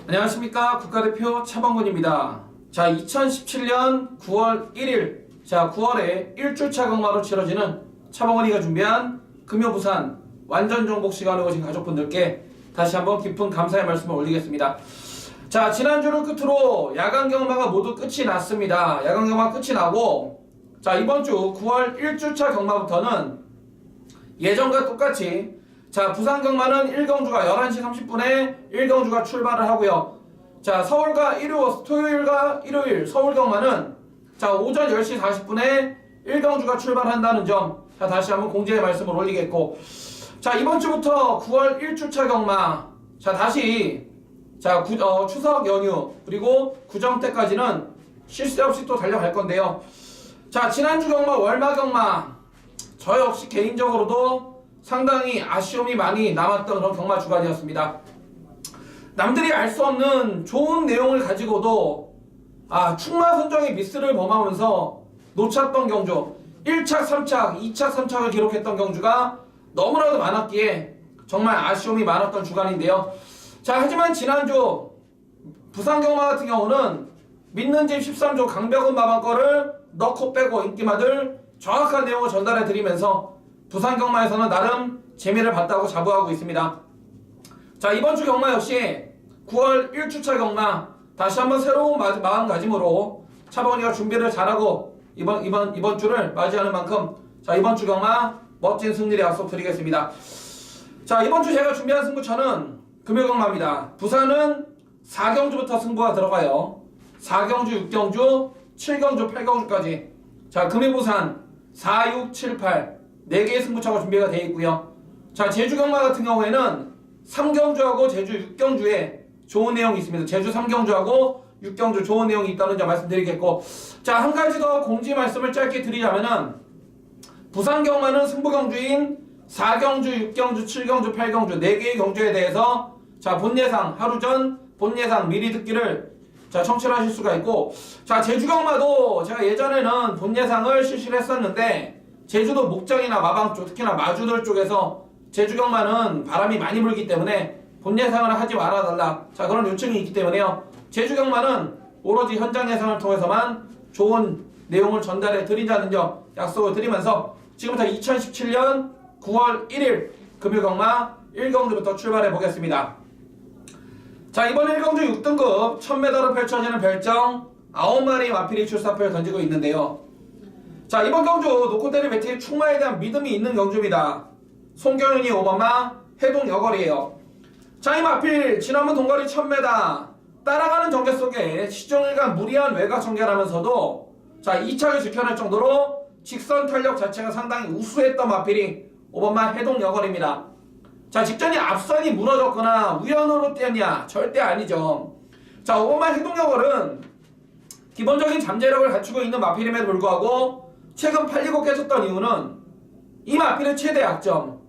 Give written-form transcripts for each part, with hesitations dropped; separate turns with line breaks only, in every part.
안녕하십니까. 국가대표 차범근입니다. 자, 2017년 9월 1일, 9월에 1주차 경마로 치러지는 차범근이가 준비한 금요부산 완전정복 시간을 오신 가족분들께 다시 한번 깊은 감사의 말씀을 올리겠습니다. 자, 지난주를 끝으로 야간 경마가 모두 끝이 났습니다. 야간 경마 끝이 나고, 자, 이번 주 9월 1주차 경마부터는 예전과 똑같이, 자, 부산 경마는 1경주가 11시 30분에 1경주가 출발을 하고요. 자, 서울과 토요일과 일요일 서울 경마는 자, 오전 10시 40분에 1경주가 출발한다는 점, 자, 다시 한번 공지의 말씀을 올리겠고, 자, 이번 주부터 9월 1주차 경마, 자, 다시, 자, 추석 연휴, 그리고 구정 때까지는 쉴 새 없이 또 달려갈 건데요. 자, 지난주 경마, 월마 경마, 저 역시 개인적으로도 상당히 아쉬움이 많이 남았던 그런 경마 주간이었습니다. 남들이 알 수 없는 좋은 내용을 가지고도 충마 선정의 미스를 범하면서 놓쳤던 경주, 1착, 3착, 2착, 3착을 기록했던 경주가 너무나도 많았기에 정말 아쉬움이 많았던 주간인데요. 자, 하지만 지난주 부산 경마 같은 경우는 믿는 집 13조 강백운 마방 거를 넣고 빼고 인기마들 정확한 내용을 전달해 드리면서 부산 경마에서는 나름 재미를 봤다고 자부하고 있습니다. 자, 이번 주 경마 역시 9월 1주차 경마 다시 한번 새로운 마음가짐으로 차범근이가 준비를 잘하고 이번 주를 맞이하는 만큼, 자, 이번 주 경마 멋진 승리를 약속드리겠습니다. 자, 이번 주 제가 준비한 승부처는 금요경마입니다. 부산은 4경주부터 승부가 들어가요. 4경주, 6경주, 7경주, 8경주까지. 자, 금요부산 4, 6, 7, 8 4개의 승부처가 준비가 되어 있고요. 자, 제주경마 같은 경우에는 3경주하고 제주 6경주에 좋은 내용이 있습니다. 제주 3경주하고 6경주 좋은 내용이 있다는 점 말씀드리겠고, 자, 한 가지 더 공지 말씀을 짧게 드리자면은 부산 경마는 승부경주인 4경주, 6경주, 7경주, 8경주 4개의 경주에 대해서 자, 본 예상, 하루 전 본 예상 미리 듣기를 자, 청취를 하실 수가 있고, 자, 제주 경마도 제가 예전에는 본 예상을 실시를 했었는데 제주도 목장이나 마방 쪽, 특히나 마주들 쪽에서 제주 경마는 바람이 많이 불기 때문에 본 예상을 하지 말아달라, 자, 그런 요청이 있기 때문에요. 제주 경마는 오로지 현장 예상을 통해서만 좋은 내용을 전달해 드린다는 점 약속을 드리면서 지금부터 2017년 9월 1일 금요경마 1경주부터 출발해 보겠습니다. 자, 이번 1경주 6등급 1000m로 펼쳐지는 별정 9마리 마필이 출사표를 던지고 있는데요. 자, 이번 경주 노코테리 배팅의 충마에 대한 믿음이 있는 경주입니다. 송경윤이 5번마 해동 여걸이에요. 자, 이 마필 지난번 동거리 1000m 따라가는 전개 속에 시종일관 무리한 외곽 전개를 하면서도 자, 2착을 지켜낼 정도로 직선 탄력 자체가 상당히 우수했던 마필이 5번마 해동 여걸입니다. 자, 직전이 앞선이 무너졌거나 우연으로 뛰었냐? 절대 아니죠. 자, 5번마 해동 여걸은 기본적인 잠재력을 갖추고 있는 마필임에도 불구하고 최근 팔리고 깨졌던 이유는 이 마필의 최대 약점,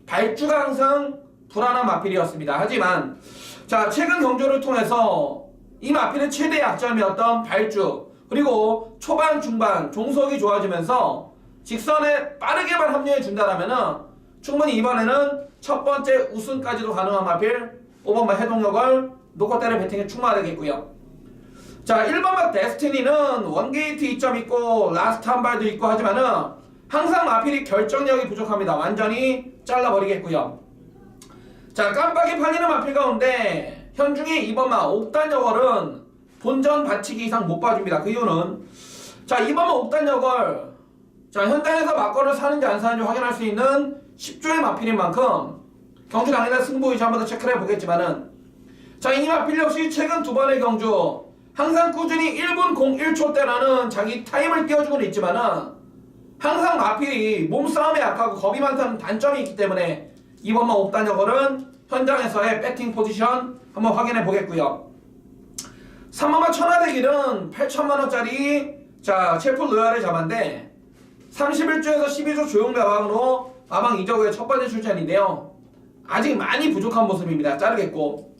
발주가 항상 불안한 마필이었습니다. 하지만 자, 최근 경주를 통해서 이 마필의 최대 약점이었던 발주, 그리고 초반, 중반, 종속이 좋아지면서 직선에 빠르게만 합류해 준다라면은 충분히 이번에는 첫 번째 우승까지도 가능한 마필 5번마 해동여걸 노코테리 배팅에 충마되겠고요. 자, 1번마 데스티니는 원게이트 2점 있고 라스트 한 발도 있고 하지만은 항상 마필이 결정력이 부족합니다. 완전히 잘라버리겠고요. 자, 깜빡이 팔리는 마필 가운데 현중의 2번마 옥단여걸은 본전 받치기 이상 못 봐줍니다. 그 이유는 자, 2번마 옥단여걸, 자, 현장에서 막걸을 사는지 안 사는지 확인할 수 있는 10조의 마필인 만큼 경주 당일날 승부 위치 한번 더 체크를 해보겠지만은, 자, 이 마필 역시 최근 두 번의 경주 항상 꾸준히 1분 01초대라는 자기 타임을 띄워주고는 있지만은 항상 마필이 몸싸움에 약하고 겁이 많다는 단점이 있기 때문에 2번마 옥단여걸은 현장에서의 배팅 포지션 한번 확인해 보겠고요. 3번마 천하대길은 8천만원짜리 자, 체프 로얄의 자만데 31주에서 12주 조용 마방으로 마방 2저구의 첫 번째 출전인데요. 아직 많이 부족한 모습입니다. 자르겠고,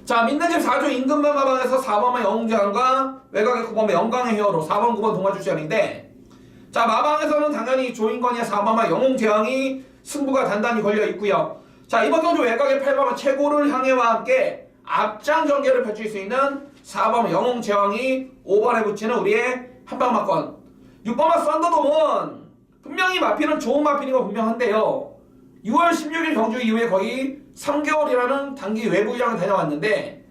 자, 믿는 집 4조 임금만 마방에서 4번마 영웅제왕과 외곽의 9번마 영광의 히어로 4번 9번 동화 출전인데, 자, 마방에서는 당연히 조인권의 4번마 영웅제왕이 승부가 단단히 걸려 있고요. 자, 이번 경주 외곽의 8번마 최고를 향해와 함께 앞장 전개를 펼칠 수 있는 4번 영웅제왕이 5번에 붙이는 우리의 한방마권. 6번마 썬더돔은 분명히 마필은 좋은 마필인 거 분명한데요. 6월 16일 경주 이후에 거의 3개월이라는 단기 외부 유양을 다녀왔는데,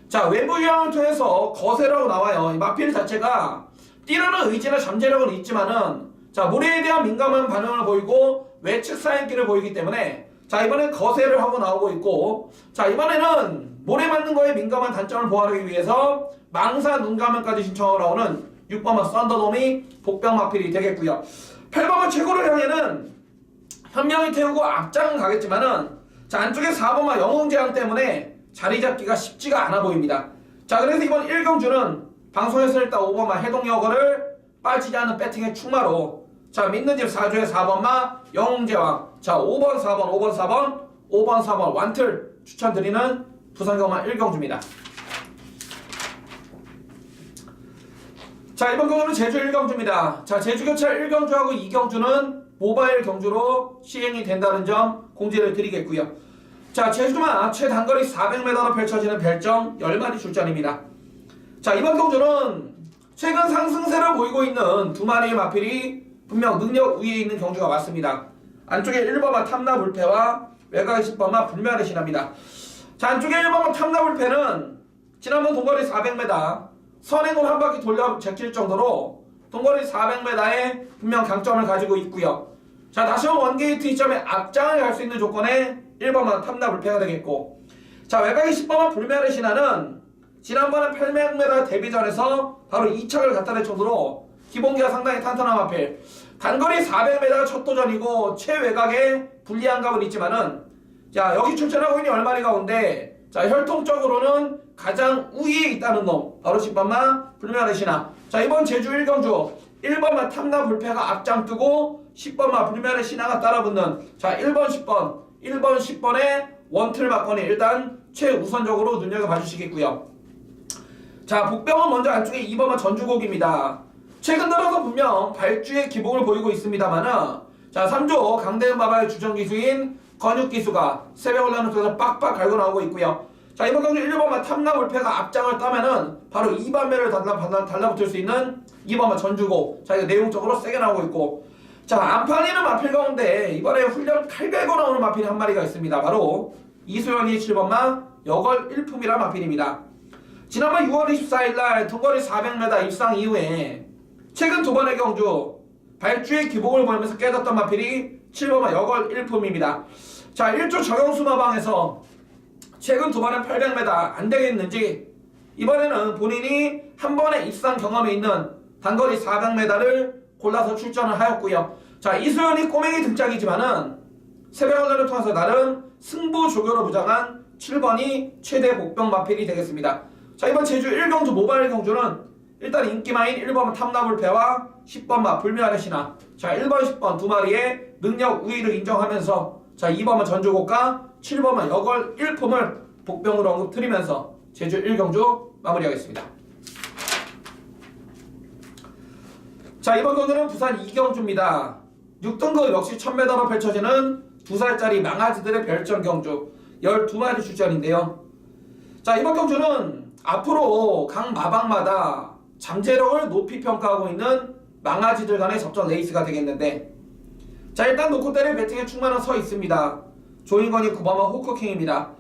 자, 외부 유양을 통해서 거세라고 나와요. 이 마필 자체가 뛰려는 의지나 잠재력은 있지만은, 자, 모래에 대한 민감한 반응을 보이고 외측 사인기를 보이기 때문에, 자, 이번엔 거세를 하고 나오고 있고, 자, 이번에는 모래 맞는 거에 민감한 단점을 보완하기 위해서 망사 눈감면까지 신청을 나오는 6번마 썬더돔이 복병 마필이 되겠고요. 8번마 최고를 향해는 현명히 태우고 앞장은 가겠지만은, 자, 안쪽에 4번마 영웅제왕 때문에 자리 잡기가 쉽지가 않아 보입니다. 자, 그래서 이번 1경주는 방송에서 일단 5번마 해동여거를 빠지지 않는 배팅의 충마로, 자, 믿는 집 4조의 4번마 영웅제왕, 자, 5번 4번 5번 4번 5번 4번 완틀 추천드리는 부산경마 1경주입니다. 자, 이번 경주는 제주 1경주입니다. 자, 제주교찰 1경주하고 2경주는 모바일 경주로 시행이 된다는 점 공지를 드리겠고요. 자, 제주마 최단거리 400m로 펼쳐지는 별정 10마리 출전입니다. 자, 이번 경주는 최근 상승세를 보이고 있는 두 마리의 마필이 분명 능력 위에 있는 경주가 맞습니다. 안쪽에 1번마 탐나불패와 외곽에 10번마 불멸의 신화입니다. 자, 안쪽에 1번마 탐나불패는 지난번 동거리 400m 선행으로 한 바퀴 돌려 제칠 정도로 동거리 400m에 분명 강점을 가지고 있고요. 자, 다시 한번 원게이트 2점에 앞장을 갈 수 있는 조건에 1번만 탐나불패가 되겠고, 자, 외곽에 10번만 불멸의 신화는 지난번에 800m 데뷔전에서 바로 2착을 갖다 낼 정도로 기본기가 상당히 탄탄한 마필. 단거리 400m가 첫 도전이고 최외곽에 불리한 감은 있지만은, 자, 여기 출전하고 있는 10마리 가운데, 자, 혈통적으로는 가장 우위에 있다는 놈, 바로 10번마 불멸의 신화. 자, 이번 제주 1경주 1번마 탐나불패가 앞장 뜨고 10번마 불멸의 신화가 따라붙는, 자, 1번 10번의 원틀 막건이 일단 최우선적으로 눈여겨봐 주시겠고요. 자, 복병은 먼저 안쪽에 2번마 전주곡입니다. 최근 들어서 분명 발주의 기복을 보이고 있습니다만은, 자, 3조 강대은 바바의 주전 기수인 건육 기수가 새벽 올라오는 쪽에서 빡빡 갈고 나오고 있고요. 자, 이번 경주 1번마 탐나불패가 앞장을 따면은 바로 2반매를 달라붙을 수 있는 2번마 전주고, 자, 이거 내용적으로 세게 나오고 있고, 자, 안판이는 마필 가운데 이번에 훈련 칼 갈고 나오는 마필이 한 마리가 있습니다. 바로 이수연이 7번마 여걸 1품이란 마필입니다. 지난번 6월 24일날 동거리 400m 입상 이후에 최근 두 번의 경주 발주의 기복을 보이면서 깨졌던 마필이 7번마 여걸 1품입니다. 자, 1조 정영수 마방에서 최근 두 번의 800m 안 되겠는지 이번에는 본인이 한 번의 입상 경험이 있는 단거리 400m를 골라서 출전을 하였고요. 자, 이수연이 꼬맹이 등짝이지만은 새벽언전을 통해서 나름 승부 조교로 부장한 7번이 최대 복병 마필이 되겠습니다. 자, 이번 제주 1경주 모바일 경주는 일단 인기마인 1번 탐나불패와 10번마 불멸의 신화, 자, 1번 10번 두 마리의 능력 우위를 인정하면서, 자, 2번마 전주곡과 7번마 여걸 1품을 복병으로 언급드리면서 제주 1경주 마무리하겠습니다. 자, 이번 경주는 부산 2경주입니다. 6등급 역시 1000m로 펼쳐지는 2살짜리 망아지들의 별정 경주 12마리 출전인데요. 자, 이번 경주는 앞으로 각 마방마다 잠재력을 높이 평가하고 있는 망아지들 간의 접전 레이스가 되겠는데, 자, 일단 놓고 때릴 배팅에 충만한 서 있습니다. 조인건이 9번마 호크킹입니다.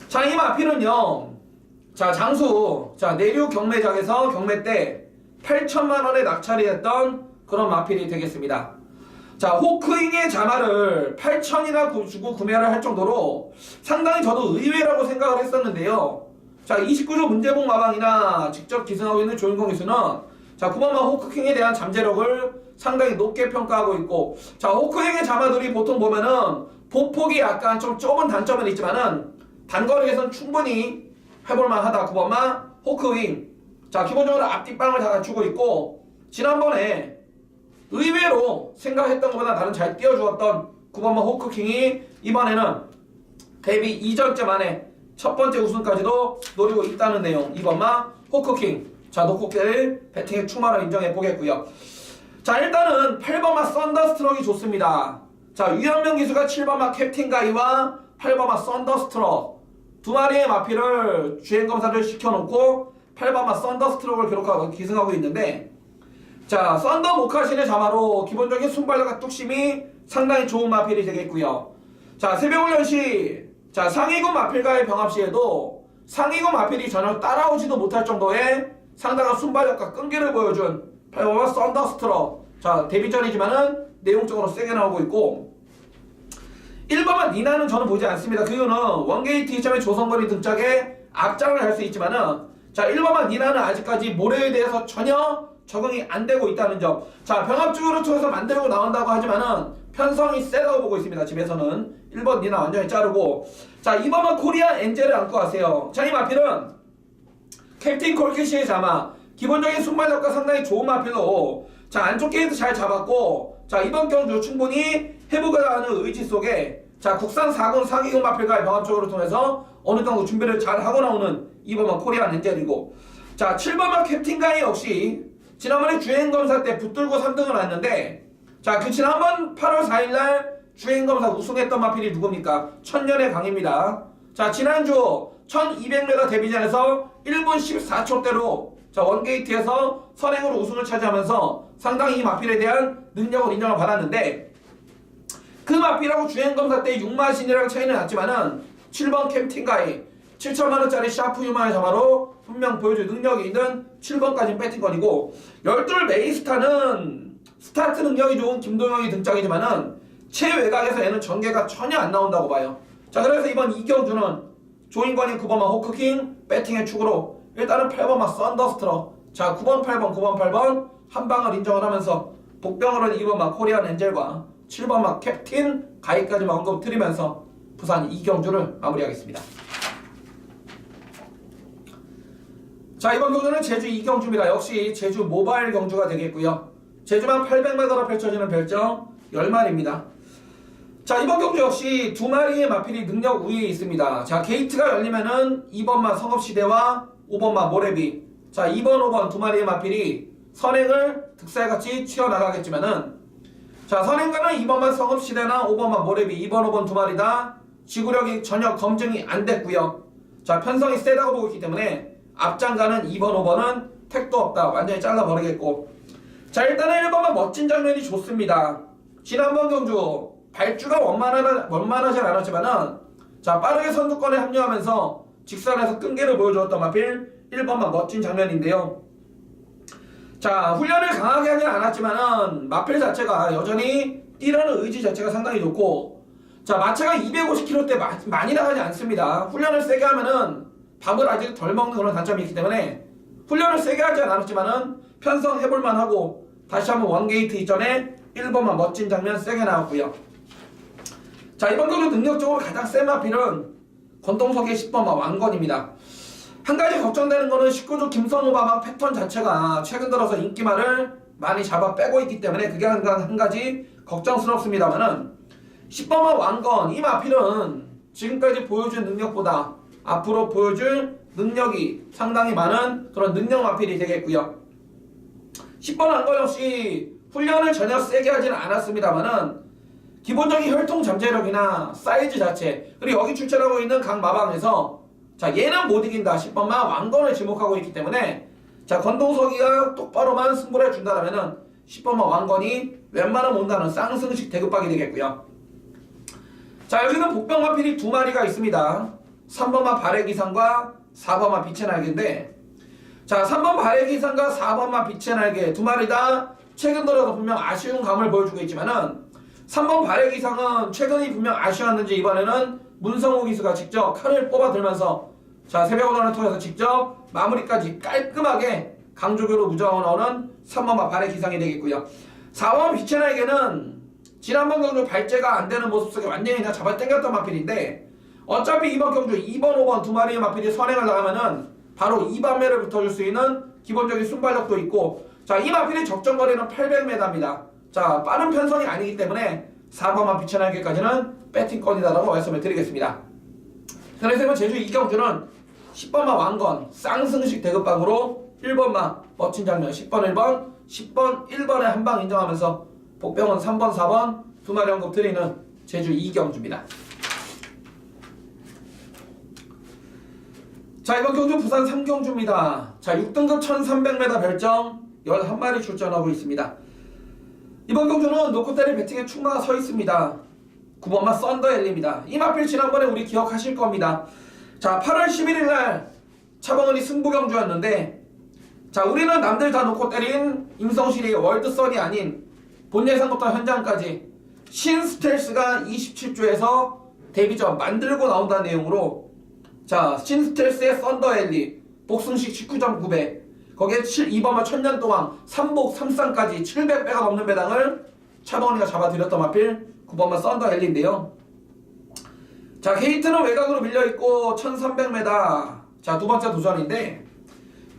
자, 이 마필은요, 자, 장수, 자, 내륙 경매장에서 경매 때 8천만원에 낙찰이 했던 그런 마필이 되겠습니다. 자, 호크잉의 자마를 8천이나 주고 구매를 할 정도로 상당히 저도 의외라고 생각을 했었는데요. 자, 29조 문제봉 마방이나 직접 기승하고 있는 조인공 기수는, 자, 9번마 호크킹에 대한 잠재력을 상당히 높게 평가하고 있고, 자, 호크잉의 자마들이 보통 보면은 보폭이 약간 좀 좁은 단점은 있지만은 단거리에선 충분히 해볼만 하다. 9번마 호크윙. 자, 기본적으로 앞뒷방을 다 갖추고 있고, 지난번에 의외로 생각했던 것보다 나름 잘 띄워주었던 9번마 호크킹이 이번에는 데뷔 2전째 만에 첫 번째 우승까지도 노리고 있다는 내용. 2번마 호크킹. 자, 놓고 때릴 배팅의 충만을 인정해 보겠고요. 자, 일단은 8번마 썬더스트럭이 좋습니다. 자, 유현명 기수가 7번마 캡틴 가이와 8번마 썬더스트럭. 두 마리의 마필을 주행검사를 시켜놓고 8번마 썬더스트로크를 기록하고 기승하고 있는데, 자, 썬더 모카신의 자마로 기본적인 순발력과 뚝심이 상당히 좋은 마필이 되겠고요. 자, 새벽훈련 시, 자, 상위군 마필과의 병합 시에도 상위군 마필이 전혀 따라오지도 못할 정도의 상당한 순발력과 끈기를 보여준 8번마 썬더스트로. 자, 데뷔전이지만은 내용적으로 세게 나오고 있고, 1번마 니나는 저는 보지 않습니다. 그 이유는 원게이트 2점의 조성거리 등짝에 앞장을 할 수 있지만은, 자, 1번마 니나는 아직까지 모래에 대해서 전혀 적응이 안 되고 있다는 점. 자, 병합주를 통해서 만들고 나온다고 하지만은 편성이 세다고 보고 있습니다. 집에서는 1번 니나 완전히 자르고, 자, 2번마 코리아 엔젤을 안고 가세요. 자, 이 마필은 캡틴 콜키시의 자마, 기본적인 순발력과 상당히 좋은 마필로, 자, 안쪽 게이트 잘 잡았고, 자, 이번 경주 충분히 해보고자 하는 의지 속에, 자, 국산 4군 상위군 마필과의 병합적으로 통해서 어느 정도 준비를 잘 하고 나오는 2번마 코리안 엔젤이고, 자, 7번마 캡틴 가이 역시 지난번에 주행검사 때 붙들고 3등을 했는데, 자, 그 지난번 8월 4일날 주행검사 우승했던 마필이 누굽니까? 천년의 강입니다. 자, 지난주 1200m 데뷔전에서 1분 14초대로 자, 원게이트에서 선행으로 우승을 차지하면서 상당히 이 마필에 대한 능력을 인정을 받았는데, 그 마필하고 주행검사 때 6마신이랑 차이는 났지만은 7번 캡틴가이 7천만원짜리 샤프 유마의 자마로 분명 보여줄 능력이 있는 7번까지는 배팅권이고, 12 메이스타는 스타트 능력이 좋은 김도영이 등장이지만은 최외곽에서 얘는 전개가 전혀 안 나온다고 봐요. 자, 그래서 이번 이경주는 조인권이 9번마 호크킹 배팅의 축으로 일단은 8번마 썬더스트러, 자, 9번 8번 9번 8번 한 방을 인정을 하면서 복병으로는 2번마 코리안 엔젤과 7번마 캡틴 가이까지만 언급드리면서 부산 이경주를 마무리하겠습니다. 자, 이번 경주는 제주 이경주입니다. 역시 제주 모바일 경주가 되겠고요. 제주만 800m로 펼쳐지는 별정 10마리입니다. 자, 이번 경주 역시 두 마리의 마필이 능력 우위에 있습니다. 자, 게이트가 열리면은 2번마 성업시대와 5번마 모래비, 자, 2번 5번 두 마리의 마필이 선행을 득살같이 튀어나가겠지만은, 자, 선행가는 2번마 성업시대나 5번마 모래비 2번 5번 두 마리 다 지구력이 전혀 검증이 안 됐고요. 자, 편성이 세다고 보고 있기 때문에 앞장가는 2번 5번은 택도 없다, 완전히 잘라버리겠고, 자, 일단은 1번만 멋진 장면이 좋습니다. 지난번 경주 발주가 원만하진 않았지만은, 자, 빠르게 선두권에 합류하면서 직선에서 끈기를 보여주었던 마필 1번만 멋진 장면인데요. 자, 훈련을 강하게 하진 않았지만은 마필 자체가 여전히 뛰려는 의지 자체가 상당히 좋고, 자, 마차가 250km대 많이 나가지 않습니다. 훈련을 세게 하면은 밥을 아직 덜 먹는 그런 단점이 있기 때문에 훈련을 세게 하지 않았지만은 편성해볼만 하고, 다시 한번 원게이트 이전에 1번만 멋진 장면 세게 나왔고요. 자, 이번 경주 능력적으로 가장 센 마필은 권동석의 10번마 왕건입니다. 한 가지 걱정되는 거는 19조 김선우 바방 패턴 자체가 최근 들어서 인기말을 많이 잡아 빼고 있기 때문에 그게 한 가지 걱정스럽습니다만은, 10번마 왕건 이 마필은 지금까지 보여준 능력보다 앞으로 보여줄 능력이 상당히 많은 그런 능력 마필이 되겠고요. 10번 왕건 역시 훈련을 전혀 세게 하지는 않았습니다만은 기본적인 혈통 잠재력이나 사이즈 자체, 그리고 여기 출전하고 있는 각 마방에서, 자, 얘는 못 이긴다 10번마 왕건을 지목하고 있기 때문에, 자, 권동석이가 똑바로만 승부를 해준다면은 10번마 왕건이 웬만하면 온다는 쌍승식 대급박이 되겠고요. 자, 여기는 복병 마필이 두 마리가 있습니다. 3번마 발해기상과 4번마 빛의 날개인데, 자, 3번 발해기상과 4번마 빛의 날개 두 마리 다 최근 들어서 분명 아쉬운 감을 보여주고 있지만은, 3번 발해기상은 최근이 분명 아쉬웠는지 이번에는 문성호 기수가 직접 칼을 뽑아들면서, 자, 새벽오전을 통해서 직접 마무리까지 깔끔하게 강조교로 무장하고 나오는 3번마 발해기상이 되겠고요. 4번 빛의 날개는 지난번 경주 발제가 안 되는 모습 속에 완전히 그냥 잡아당겼던 마필인데, 어차피 이번 경주 2번 5번 두 마리의 마필이 선행을 나가면은 바로 2반매를 붙어줄 수 있는 기본적인 순발력도 있고, 자, 이 마필의 적정거리는 800m입니다. 자, 빠른 편성이 아니기 때문에 4번만 빛의 날개까지는 배팅권이다라고 말씀을 드리겠습니다. 그래서 제주 이경주는 10번마 왕건 쌍승식 대급방으로 1번마 멋진 장면 10번 1번 10번 1번에 한 방 인정하면서 복병은 3번 4번 두 마리 언급 드리는 제주 이경주입니다. 자, 이번 경주 부산 3경주입니다. 자, 6등급 1300m 별정 11마리 출전하고 있습니다. 이번 경주는 노코테리 배팅에 충마가 서 있습니다. 9번마 썬더엘리입니다. 이 마필 지난번에 우리 기억하실 겁니다. 자, 8월 11일날 차범근이 승부 경주였는데, 자, 우리는 남들 다 놓고 때린 임성실이 월드선이 아닌 본 예상부터 현장까지 신스텔스가 27조에서 데뷔전 만들고 나온다는 내용으로, 자, 신스텔스의 썬더엘리 복승식 19.9배, 거기에 2번마 천년동안 3복 3쌍까지 700배가 넘는 배당을 차범근이가 잡아들였던 마필 9번마 썬더엘리인데요. 자, 게이트는 외곽으로 밀려있고 1300m, 자, 두 번째 도전인데,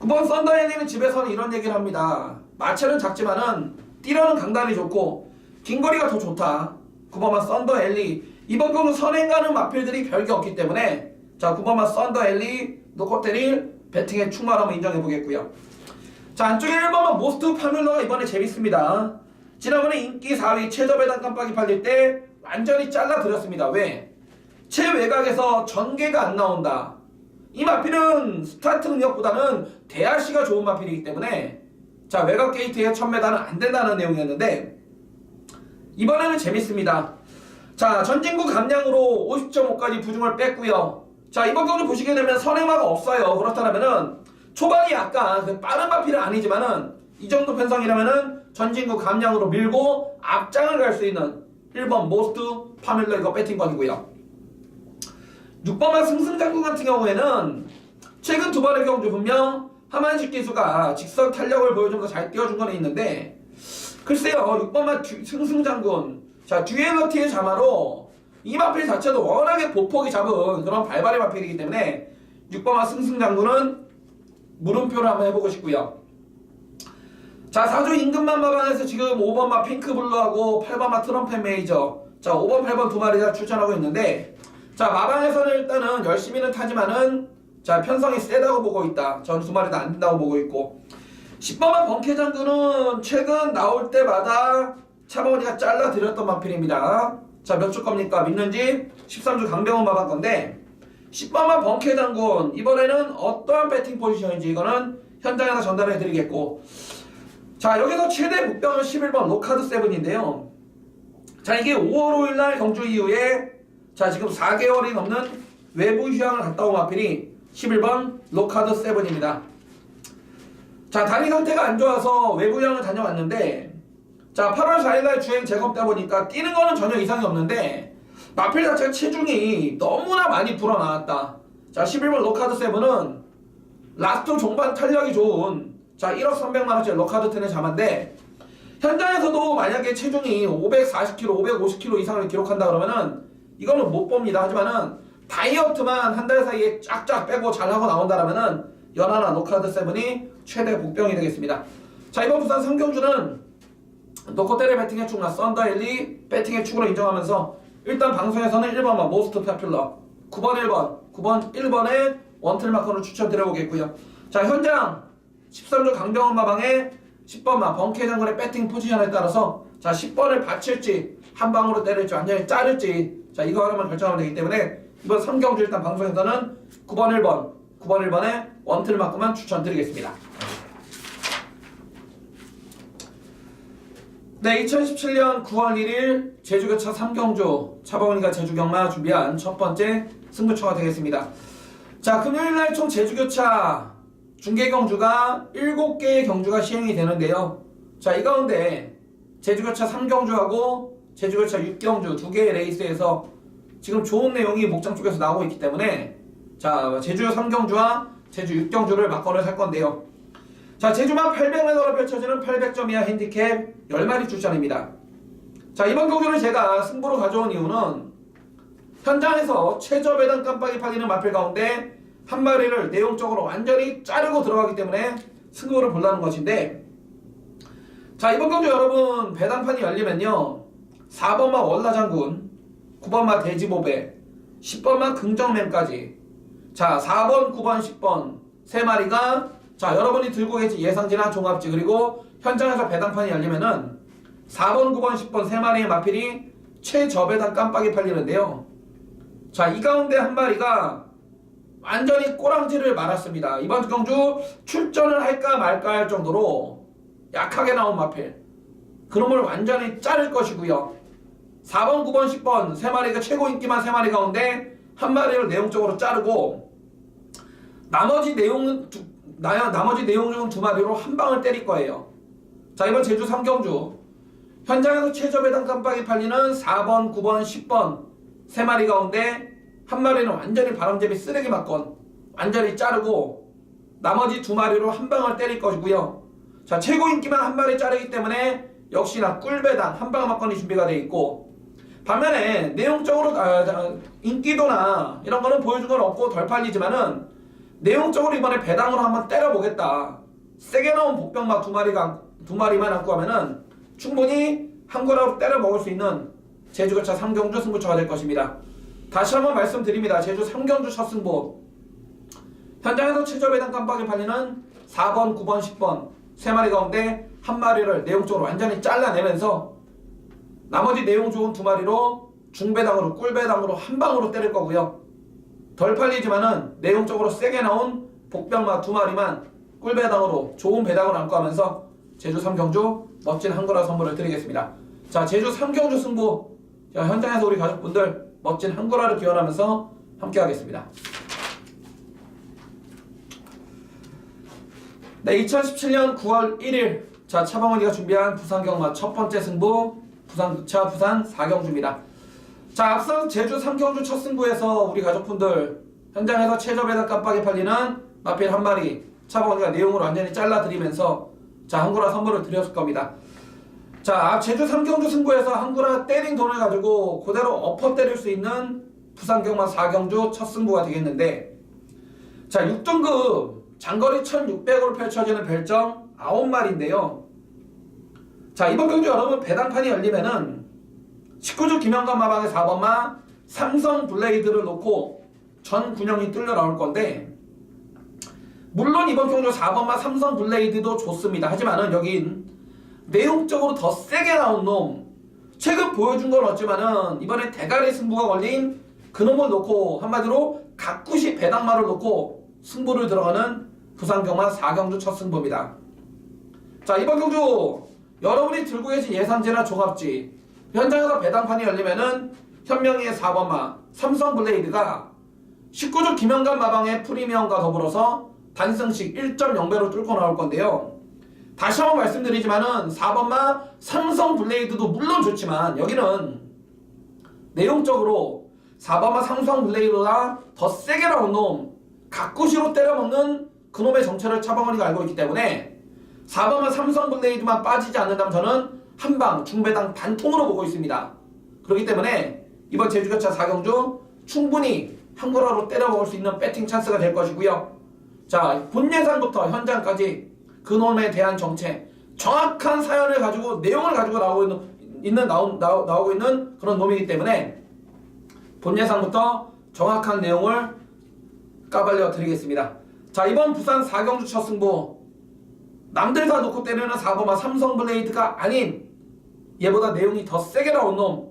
9번 썬더엘리는 집에서는 이런 얘기를 합니다. 마체는 작지만은 뛰려는 강단이 좋고 긴 거리가 더 좋다. 9번마 썬더엘리, 이번 경우 선행 가는 마필들이 별게 없기 때문에, 자, 9번마 썬더엘리 노코테릴 배팅에 충만함을 인정해보겠고요. 자, 안쪽에 1번마 모스트 파뮬러가 이번에 재밌습니다. 지난번에 인기 4위 최저배당 깜빡이 팔릴 때 완전히 잘라드렸습니다. 왜? 최외곽에서 전개가 안 나온다. 이 마필은 스타트 능력보다는 대하시가 좋은 마필이기 때문에, 자, 외곽 게이트에 1000m는 안 된다는 내용이었는데, 이번에는 재밌습니다. 자, 전진구 감량으로 50.5까지 부중을 뺐고요. 자, 이번 경주 보시게 되면 선행마가 없어요. 그렇다면은 초반이 약간 빠른 마필은 아니지만은 이 정도 편성이라면은 전진구 감량으로 밀고 앞장을 갈 수 있는 1번 모스트 파밀러 이거 배팅권이고요. 6번만 승승장군 같은 경우에는 최근 두 번의 경주 분명 하만식 기수가 직선 탄력을 보여주면서 잘 띄워준 건 있는데, 글쎄요, 6번만 승승장군, 자, 듀엘러티의 자마로 이 마필 자체도 워낙에 보폭이 잡은 그런 발발의 마필이기 때문에 6번마 승승장군은 물음표를 한번 해보고 싶고요. 자, 4조 임금만 마방에서 지금 5번마 핑크블루하고 8번마 트럼펫 메이저, 자, 5번, 8번 두 마리 다 출전하고 있는데, 자, 마방에서는 일단은 열심히는 타지만은, 자, 편성이 세다고 보고 있다. 전 두 마리 다 안 된다고 보고 있고, 10번마 번케장군은 최근 나올 때마다 차범근이가 잘라드렸던 마필입니다. 자, 몇 주 겁니까? 믿는지 13주 강병훈 마방 건데, 10번마 번케장군 이번에는 어떠한 배팅 포지션인지 이거는 현장에서 전달해 드리겠고, 자, 여기서 최대 복병은 11번 로카드 세븐인데요. 자, 이게 5월 5일날 경주 이후에, 자, 지금 4개월이 넘는 외부 휴양을 갔다 온 마필이 11번 로카드 세븐입니다. 자, 다리 상태가 안 좋아서 외부 휴양을 다녀왔는데, 자, 8월 4일날 주행 재검다 보니까 뛰는 거는 전혀 이상이 없는데 마필 자체가 체중이 너무나 많이 불어나왔다. 자, 11번 로카드 세븐은 라스트 종반 탄력이 좋은, 자, 1억 300만원짜리 로카드 10의 자만데, 현장에서도 만약에 체중이 540kg, 550kg 이상을 기록한다 그러면은 이거는 못 봅니다. 하지만은 다이어트만 한 달 사이에 쫙쫙 빼고 잘하고 나온다라면은 연하나 노카드 세븐이 최대 복병이 되겠습니다. 자, 이번 부산 3경주는 노코테레 배팅의 축나 썬더엘리 배팅의 축으로 인정하면서 일단 방송에서는 1번만 모스트 파퓰러, 9번 1번, 9번 1번에 원틀 마커를 추천드려보겠고요. 자, 현장 13조 강병훈 마방에 10번마 번케 장군의 배팅 포지션에 따라서, 자, 10번을 받칠지 한 방으로 때릴지 완전히 자를지, 자, 이거 하나만 결정하면 되기 때문에 이번 3경주 일단 방송에서는 9번 1번, 9번 1번에 원틀 마커만 추천드리겠습니다. 네, 2017년 9월 1일 제주교차 3경주 차범근이가 제주경마 준비한 첫 번째 승부처가 되겠습니다. 자, 금요일날 총 제주교차 중계경주가 7개의 경주가 시행이 되는데요. 자, 이 가운데 제주교차 3경주하고 제주교차 6경주 2개의 레이스에서 지금 좋은 내용이 목장 쪽에서 나오고 있기 때문에, 자, 제주 3경주와 제주 6경주를 막건을 살 건데요. 자, 제주만 800m로 펼쳐지는 800점 이하 핸디캡 10마리 출전입니다. 자, 이번 경주를 제가 승부로 가져온 이유는 현장에서 최저 배당 깜빡이 팔리는 마필 가운데 한 마리를 내용적으로 완전히 자르고 들어가기 때문에 승부를 보려는 것인데, 자, 이번 경주 여러분 배당판이 열리면요, 4번마 월라장군, 9번마 대지보배, 10번마 긍정맨까지, 자, 4번, 9번, 10번 세 마리가, 자, 여러분이 들고 계신 예상지나 종합지 그리고 현장에서 배당판이 열리면은 4번, 9번, 10번 세 마리의 마필이 최저배당 깜빡이 팔리는데요. 자, 이 가운데 한 마리가 완전히 꼬랑지를 말았습니다. 이번 경주 출전을 할까 말까 할 정도로 약하게 나온 마필. 그놈을 완전히 자를 것이고요. 4번, 9번, 10번 세 마리가 최고 인기만 세 마리 가운데 한 마리를 내용적으로 자르고 나머지 내용 중 두 마리로 한 방을 때릴 거예요. 자, 이번 제주 3경주 현장에서 최저 배당 깜빡이 팔리는 4번, 9번, 10번 세 마리 가운데 한 마리는 완전히 바람잡이 쓰레기 맞건 완전히 자르고 나머지 두 마리로 한 방을 때릴 것이고요. 자, 최고 인기만 한 마리 자르기 때문에 역시나 꿀배당 한 방 맞건이 준비가 되어 있고, 반면에 내용적으로 인기도나 이런 거는 보여준 건 없고 덜 팔리지만은 내용적으로 이번에 배당으로 한번 때려보겠다. 세게 나온 복병마 두 마리만 안고 하면은 충분히 한 거라로 때려 먹을 수 있는 제주거차 3경주 승부처가 될 것입니다. 다시 한번 말씀드립니다. 제주 3경주 첫 승부. 현장에서 최저 배당 깜빡이 팔리는 4번, 9번, 10번 세 마리 가운데 한 마리를 내용적으로 완전히 잘라내면서 나머지 내용 좋은 두 마리로 중배당으로 꿀배당으로 한 방으로 때릴 거고요. 덜 팔리지만은 내용적으로 세게 나온 복병마 두 마리만 꿀배당으로 좋은 배당을 안고 하면서 제주 3경주 멋진 한거라 선물을 드리겠습니다. 자, 제주 3경주 승부. 자, 현장에서 우리 가족분들 멋진 한거라를 기원하면서 함께 하겠습니다. 네, 2017년 9월 1일 자, 차방원이가 준비한 부산경마 첫 번째 승부 부산차 부산 4경주입니다. 자, 앞선 제주 3경주 첫 승부에서 우리 가족분들 현장에서 최저 배당 깜빡이 팔리는 마필 한 마리 차방원이가 내용으로 완전히 잘라드리면서 자, 한구라 선물을 드렸을 겁니다. 자, 제주 3경주 승부에서 한구라 때린 돈을 가지고 그대로 엎어 때릴 수 있는 부산경마 4경주 첫 승부가 되겠는데, 자, 6등급 장거리 1600으로 펼쳐지는 별정 9마리인데요. 자, 이번 경주 여러분 배당판이 열리면은 19주 김영관 마방의 4번마 삼성 블레이드를 놓고 전 군영이 뚫려 나올 건데, 물론 이번 경주 4번마 삼성 블레이드도 좋습니다. 하지만은 여긴 내용적으로 더 세게 나온 놈, 최근 보여준 건 없지만은 이번에 대가리 승부가 걸린 그놈을 놓고 한마디로 각구시 배당마를 놓고 승부를 들어가는 부산경마 4경주 첫 승부입니다. 자, 이번 경주 여러분이 들고 계신 예상지나 종합지 현장에서 배당판이 열리면은 현명희의 4번마 삼성 블레이드가 19주 김영관 마방의 프리미엄과 더불어서 단승식 1.0배로 뚫고 나올 건데요. 다시 한번 말씀드리지만은 4번마 삼성 블레이드도 물론 좋지만 여기는 내용적으로 4번마 삼성 블레이드가 더 세게 나온 놈, 각구시로 때려먹는 그놈의 정체를 차방원이가 알고 있기 때문에 4번마 삼성 블레이드만 빠지지 않는다면 저는 한방 중배당 단통으로 보고 있습니다. 그렇기 때문에 이번 제주교차 4경주 충분히 한구라로 때려먹을 수 있는 배팅 찬스가 될 것이고요. 자, 본 예상부터 현장까지 그놈에 대한 정체, 정확한 사연을 가지고 내용을 가지고 나오고 있는 그런 놈이기 때문에 본 예상부터 정확한 내용을 까발려 드리겠습니다. 자, 이번 부산 4경주 첫 승부 남들 다 놓고 때리는 4번마 삼성 블레이드가 아닌 얘보다 내용이 더 세게 나온 놈,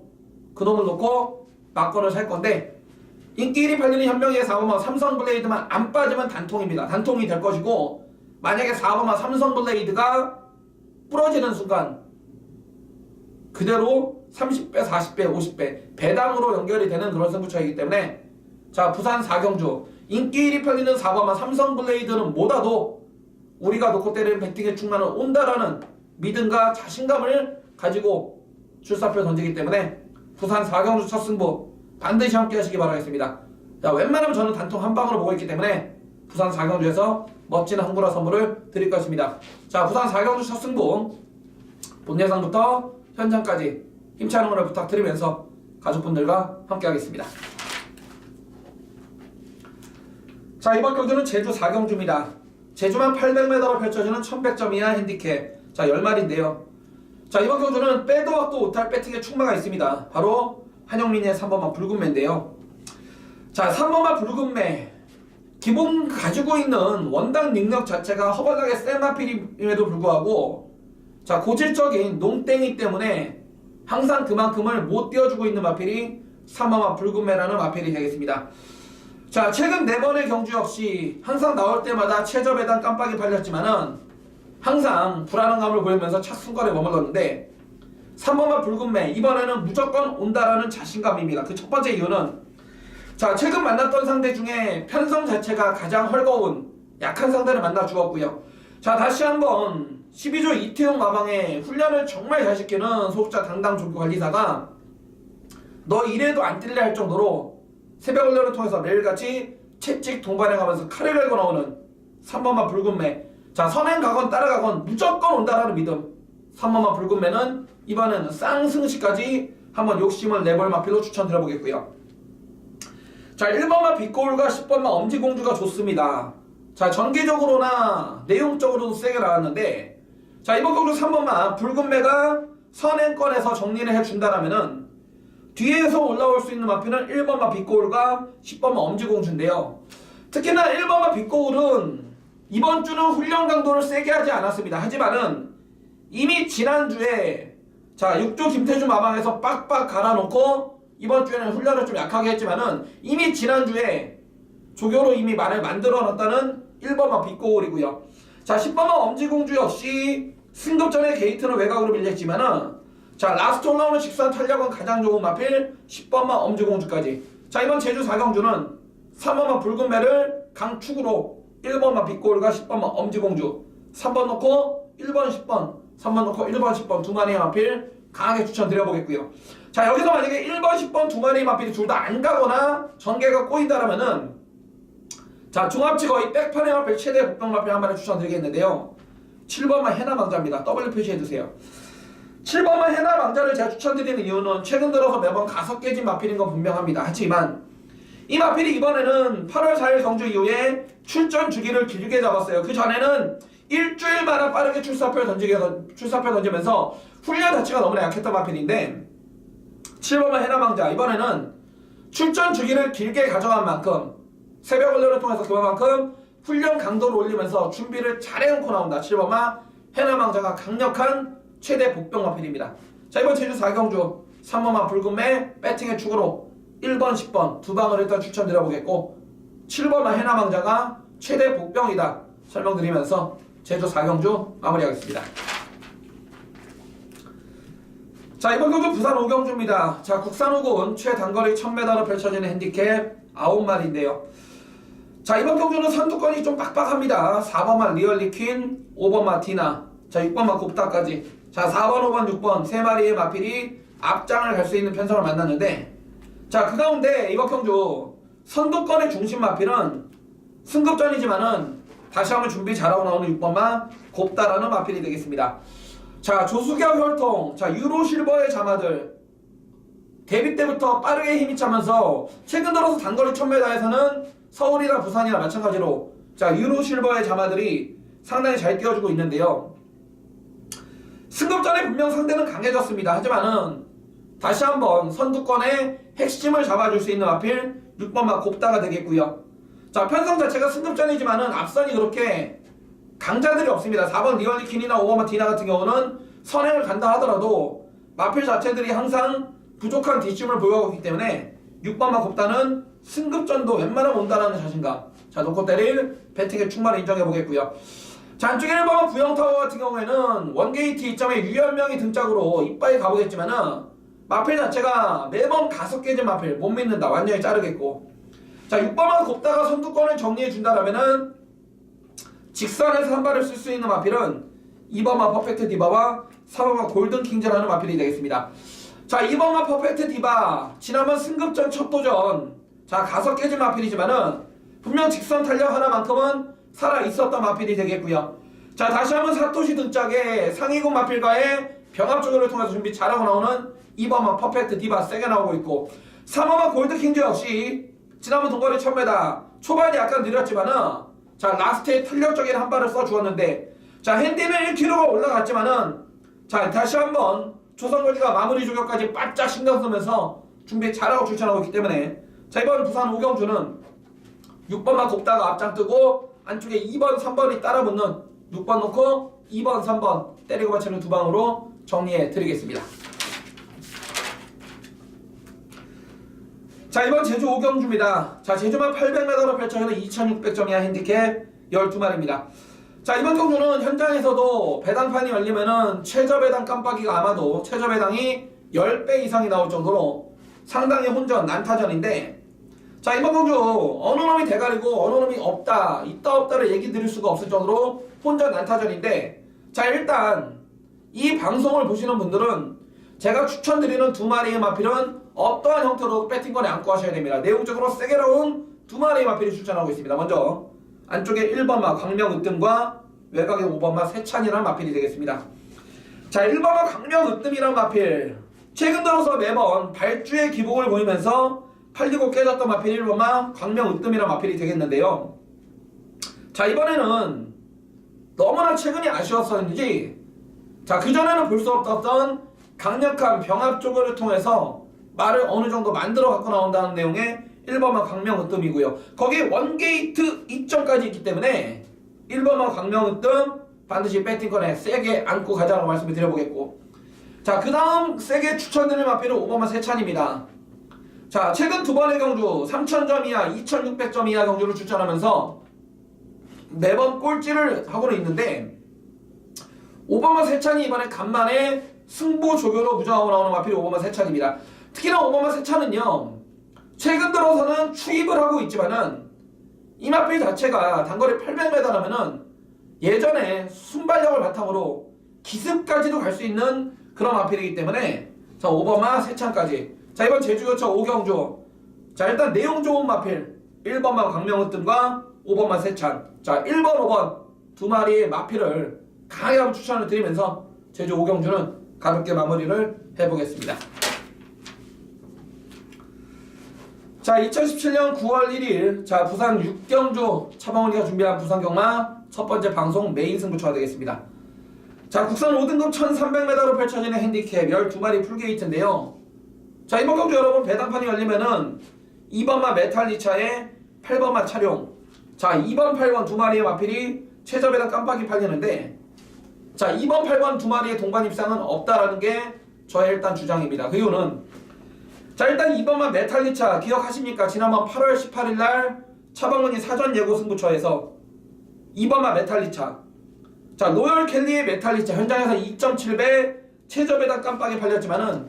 그놈을 놓고 막건을 살 건데, 인기 1위 팔리는 현명희의 4번마 삼성 블레이드만 안 빠지면 단통입니다. 단통이 될 것이고, 만약에 4번마 삼성 블레이드가 부러지는 순간 그대로 30배, 40배, 50배 배당으로 연결이 되는 그런 승부처이기 때문에, 자, 부산 4경주 인기 1위 팔리는 4번마 삼성 블레이드는 뭐라도 우리가 놓고 때리는 배팅의 충만은 온다라는 믿음과 자신감을 가지고 출사표 던지기 때문에 부산 4경주 첫 승부 반드시 함께 하시기 바라겠습니다. 자, 웬만하면 저는 단통 한 방으로 보고 있기 때문에 부산 4경주에서 멋진 한구라 선물을 드릴 것입니다. 자, 부산 4경주 첫 승부 본 예상부터 현장까지 힘찬 응원을 부탁드리면서 가족분들과 함께 하겠습니다. 자, 이번 경주는 제주 4경주입니다. 제주만 800m로 펼쳐지는 1100점 이하 핸디캡, 자, 10마리인데요. 자, 이번 경주는 빼도 박도 못할 배팅의 충마가 있습니다. 바로 한영민의 3번마 붉은매인데요. 자, 3번마 붉은매 기본 가지고 있는 원당 능력 자체가 허벌나게 센 마필임에도 불구하고, 자, 고질적인 농땡이 때문에 항상 그만큼을 못 띄워주고 있는 마필이 3번마 붉은매라는 마필이 되겠습니다. 자, 최근 4번의 경주 역시 항상 나올 때마다 최저 배당 깜빡이 팔렸지만은 항상 불안감을 보이면서 착순권에 머물렀는데 3번만 붉은 매 이번에는 무조건 온다라는 자신감입니다. 그 첫 번째 이유는 자, 최근 만났던 상대 중에 편성 자체가 가장 헐거운 약한 상대를 만나 주었고요. 자, 다시 한번 12조 이태용 마방에 훈련을 정말 잘 시키는 소속자 당당 조교 관리사가 너 이래도 안 뛸래 할 정도로 새벽 훈련을 통해서 매일같이 채찍 동반해가면서 칼을 갈고 나오는 3번만 붉은 매. 자, 선행 가건 따라가건 무조건 온다라는 믿음. 3번만 붉은 매는 이번에는 쌍승시까지 한번 욕심을 내볼 마필로 추천드려보겠고요. 자, 1번만 빛고울과 10번만 엄지공주가 좋습니다. 자, 전개적으로나 내용적으로도 세게 나왔는데 자, 이번 경주 3번만 붉은 매가 선행권에서 정리를 해준다라면은 뒤에서 올라올 수 있는 마필은 1번마 빛고울과 10번마 엄지공주인데요. 특히나 1번마 빛고울은 이번 주는 훈련 강도를 세게 하지 않았습니다. 하지만은 이미 지난주에 자 6조 김태준 마방에서 빡빡 갈아놓고 이번 주에는 훈련을 좀 약하게 했지만은 이미 지난주에 조교로 이미 말을 만들어놨다는 1번마 빛고울이고요. 자 10번마 엄지공주 역시 승급 전에 게이트는 외곽으로 밀렸지만은 자 라스트 올라오는 직선 탄력은 가장 좋은 마필 10번만 엄지공주까지. 자 이번 제주 4경주는 3번만 붉은 매를 강축으로 1번만 빛고울과 10번만 엄지공주 3번 놓고 1번 10번 3번 놓고 1번 10번 두 마리의 마필 강하게 추천드려보겠고요. 자 여기서 만약에 1번 10번 두 마리의 마필이 둘 다 안 가거나 전개가 꼬인다라면은 자 종합치 거의 백판의 마필 최대 복병 마필 한 마리 추천드리겠는데요. 7번만 해남왕자입니다. W 표시해두세요. 7번만 해남왕자를 제가 추천드리는 이유는 최근 들어서 매번 가서 깨진 마필인 건 분명합니다. 하지만 이 마필이 이번에는 8월 4일 경주 이후에 출전 주기를 길게 잡았어요. 그 전에는 일주일마다 빠르게 출사표를 던지면서 훈련 자체가 너무나 약했던 마필인데 7번만 해남왕자 이번에는 출전 주기를 길게 가져간 만큼 새벽 훈련을 통해서 그만큼 훈련 강도를 올리면서 준비를 잘 해놓고 나온다. 7번만 해남왕자가 강력한 최대 복병 마필입니다. 자 이번 제주 4경주 3번만 붉은 매 배팅의 축으로 1번 10번 두 방을 일단 추천드려보겠고 7번만 해남왕자가 최대 복병이다 설명드리면서 제주 4경주 마무리하겠습니다. 자 이번 경주 부산 5경주입니다. 자 국산 5군 최단거리 1000m로 펼쳐지는 핸디캡 9마리인데요. 자 이번 경주는 선두권이 좀 빡빡합니다. 4번만 리얼리퀸 5번만 디나 자 6번만 곱다까지 자 4번 5번 6번 3마리의 마필이 앞장을 갈 수 있는 편성을 만났는데 자 그 가운데 이번 경주 선두권의 중심 마필은 승급전이지만은 다시 한번 준비 잘하고 나오는 6번만 곱다라는 마필이 되겠습니다. 자 조수경 혈통 자 유로 실버의 자마들 데뷔 때부터 빠르게 힘이 차면서 최근 들어서 단거리 1000m에서는 서울이나 부산이나 마찬가지로 자 유로 실버의 자마들이 상당히 잘 뛰어주고 있는데요. 승급전에 분명 상대는 강해졌습니다. 하지만은 다시 한번 선두권의 핵심을 잡아줄 수 있는 마필 6번만 곱다가 되겠고요. 자 편성 자체가 승급전이지만은 앞선이 그렇게 강자들이 없습니다. 4번 리얼리퀸이나 5번만 디나 같은 경우는 선행을 간다 하더라도 마필 자체들이 항상 부족한 뒷심을 보유하고 있기 때문에 6번만 곱다는 승급전도 웬만하면 온다라는 자신감. 자 놓고 때릴 배팅의 충만을 인정해보겠고요. 자 안쪽에 1번만 부영타워 같은 경우에는 원게이트 2점에 유연명이 등짝으로 이빨이 가보겠지만은 마필 자체가 매번 가서 깨진 마필 못 믿는다. 완전히 자르겠고 자 6번만 곱다가 선두권을 정리해준다라면은 직선에서 한 발을 쓸 수 있는 마필은 2번만 퍼펙트 디바와 4번만 골든 킹즈라는 마필이 되겠습니다. 자 2번만 퍼펙트 디바 지난번 승급전 첫 도전 자 가서 깨진 마필이지만은 분명 직선 탄력 하나만큼은 살아있었던 마필이 되겠고요. 자 다시 한번 사토시 등짝에 상위군 마필과의 병합 조절을 통해서 준비 잘하고 나오는 2번만 퍼펙트 디바 세게 나오고 있고 3번만 골드 킹즈 역시 지난번 동거리 1000m 초반이 약간 느렸지만은 자 라스트에 탄력적인 한 발을 써주었는데 자 핸디는 1kg가 올라갔지만은 자 다시 한번 조선거리가 마무리 조격까지 바짝 신경 쓰면서 준비 잘하고 출전하고 있기 때문에 자 이번 부산 5경주는 6번만 곱다가 앞장 뜨고 안쪽에 2번 3번이 따라붙는 6번 놓고 2번 3번 때리고 받치는 두 방으로 정리해 드리겠습니다. 자, 이번 제주 오경주입니다. 자, 제주만 800m로 펼쳐지는 2600점 이하 핸디캡 12마리입니다. 자, 이번 경주는 현장에서도 배당판이 열리면은 최저 배당 깜빡이가 아마도 최저 배당이 10배 이상이 나올 정도로 상당히 혼전 난타전인데, 자, 이번 경주 어느 놈이 대가리고 어느 놈이 없다, 있다 없다를 얘기 드릴 수가 없을 정도로 혼전 난타전인데, 자, 일단 이 방송을 보시는 분들은 제가 추천드리는 두 마리의 마필은 어떠한 형태로 배팅권에 안고 하셔야 됩니다. 내용적으로 세게 나온 두 마리의 마필을 추천하고 있습니다. 먼저 안쪽에 1번마 광명으뜸과 외곽에 5번마 세찬이라는 마필이 되겠습니다. 자, 1번마 광명으뜸이라는 마필, 최근 들어서 매번 발주의 기복을 보이면서 팔리고 깨졌던 마필 1번마 광명으뜸이라는 마필이 되겠는데요. 자, 이번에는 너무나 최근이 아쉬웠었는지, 자, 그전에는 볼 수 없었던 강력한 병합 조교를 통해서 말을 어느 정도 만들어 갖고 나온다는 내용의 1번마 광명으뜸이고요. 거기에 원게이트 2점까지 있기 때문에 1번마 광명으뜸 반드시 배팅권에 세게 안고 가자라고 말씀을 드려보겠고, 자, 그 다음 세게 추천드릴 마필은 5번마 세찬입니다. 자, 최근 두 번의 경주 3000점 이하, 2600점 이하 경주를 추천하면서 매번 꼴찌를 하고는 있는데, 5번마 세찬이 이번에 간만에 승부 조교로 무장하고 나오는 마필이 5번마 세찬입니다. 특히나 5번마 세찬은요, 최근 들어서는 추입을 하고 있지만은 이 마필 자체가 단거리 800m라면은 예전에 순발력을 바탕으로 기습까지도 갈 수 있는 그런 마필이기 때문에, 자, 5번마 세찬까지. 자, 이번 제주교차 오경주, 자, 일단 내용 좋은 마필 1번마 광명으뜸과 5번마 세찬, 자, 1번 5번 두 마리의 마필을 강하게 한번 추천을 드리면서 제주 오경주는 가볍게 마무리를 해보겠습니다. 자, 2017년 9월 1일, 자, 부산 6경주 차범원이가 준비한 부산경마 첫 번째 방송 메인 승부처가 되겠습니다. 자, 국산 5등급 1300m로 펼쳐지는 핸디캡 12마리 풀게이트인데요. 자, 이번 경주 여러분 배당판이 열리면은 2번마 메탈리차에 8번마 차룡, 자, 2번 8번 두 마리의 마필이 최저 배당 깜빡이 팔리는데, 자, 2번 8번 두 마리의 동반 입상은 없다라는 게 저의 일단 주장입니다. 그 이유는, 자, 일단 2번만 메탈리차 기억하십니까? 지난번 8월 18일 날 차범근이 사전 예고 승부처에서 2번만 메탈리차, 자, 로열 켈리의 메탈리차 현장에서 2.7배 최저 배당 깜빡이 팔렸지만은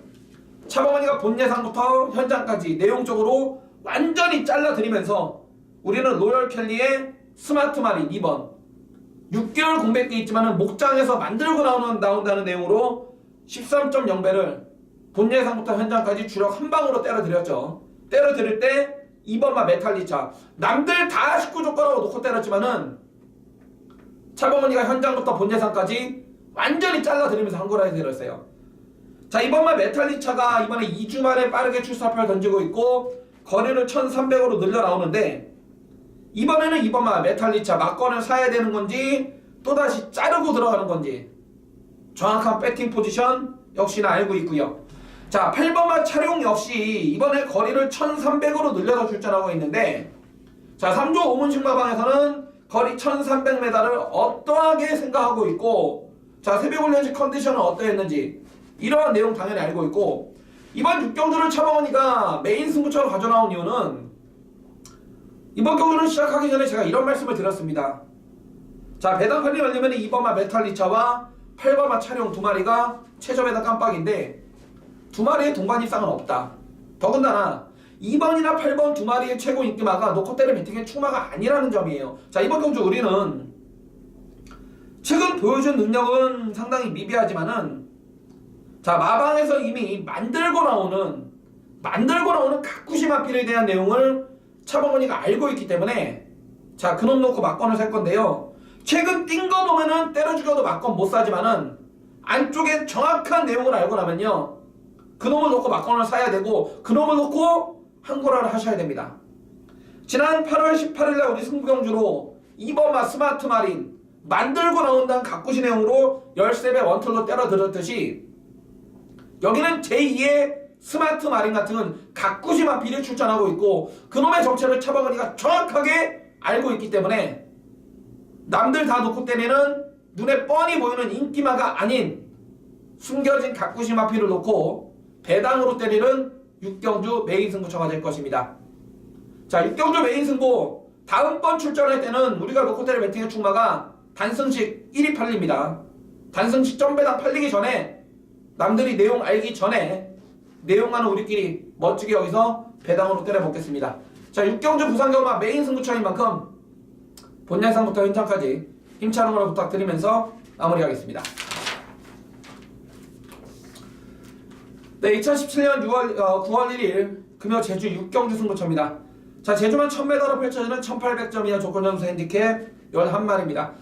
차범근이가 본 예상부터 현장까지 내용적으로 완전히 잘라드리면서 우리는 로열 켈리의 스마트 마린 2번 6개월 공백기 있지만은 목장에서 만들고 나온다는 내용으로 13.0배를 본 예상부터 현장까지 주력 한 방으로 때려드렸죠. 때려드릴 때 2번마 메탈리차, 남들 다 19조가라고 놓고 때렸지만은 차범근이가 현장부터 본 예상까지 완전히 잘라드리면서 한 거라 해드렸어요. 자, 2번마 메탈리차가 이번에 2주 만에 빠르게 출사표를 던지고 있고 거리를 1300으로 늘려 나오는데, 이번에는 2번마 메탈리차 막건을 사야 되는 건지 또다시 자르고 들어가는 건지 정확한 배팅 포지션 역시나 알고 있고요. 자, 8번마 차룡 역시 이번에 거리를 1300으로 늘려서 출전하고 있는데, 자, 3조 오문식마방에서는 거리 1300m를 어떠하게 생각하고 있고, 자, 새벽훈련식 컨디션은 어떠했는지 이러한 내용 당연히 알고 있고, 이번 6경주를 차범근이가 메인 승부처로 가져나온 이유는, 이번 경주를 시작하기 전에 제가 이런 말씀을 드렸습니다. 자, 배당판이 열리면 2번마 메탈리차와 8번마 차룡 두 마리가 최저 배당 깜빡인데 두 마리의 동반 입상은 없다. 더군다나 2번이나 8번 두 마리의 최고 인기마가 놓고 때려 배팅의 축마가 아니라는 점이에요. 자, 이번 경주 우리는 최근 보여준 능력은 상당히 미비하지만은, 자, 마방에서 이미 만들고 나오는 가꾸시 마필에 대한 내용을 차범근이가 알고 있기 때문에, 자, 그놈 놓고 막건을 살 건데요. 최근 뛴 거 보면은 때려 죽여도 막건 못 사지만은 안쪽에 정확한 내용을 알고 나면요, 그놈을 놓고 막건을 사야 되고 그놈을 놓고 한고라를 하셔야 됩니다. 지난 8월 18일날 우리 승부경주로 2번마 스마트 마린 만들고 나온다는 가꾸시 내용으로 13배 원툴로 때려 들었듯이, 여기는 제2의 스마트 마린 같은 가꾸시 마필이 출전하고 있고 그놈의 정체를 차범근이가 정확하게 알고 있기 때문에 남들 다 놓고 때리는 눈에 뻔히 보이는 인기마가 아닌 숨겨진 가꾸시 마필을 놓고 배당으로 때리는 육경주 메인 승부처가 될 것입니다. 자, 육경주 메인 승부 다음번 출전할 때는 우리가 로코텔 배팅의 충마가 단승식 1위 팔립니다. 단승식 점배당 팔리기 전에 남들이 내용 알기 전에 내용하는 우리끼리 멋지게 여기서 배당으로 때려 먹겠습니다. 자, 육경주 부산경마 메인 승부처인 만큼 본 영상부터 현장까지 힘찬 응원을 부탁드리면서 마무리하겠습니다. 네, 2017년 9월 1일 금요 제주 육경주 승부처입니다. 자, 제주만 1000m로 펼쳐지는 1800점 이하 조건점수 핸디캡 11마리입니다.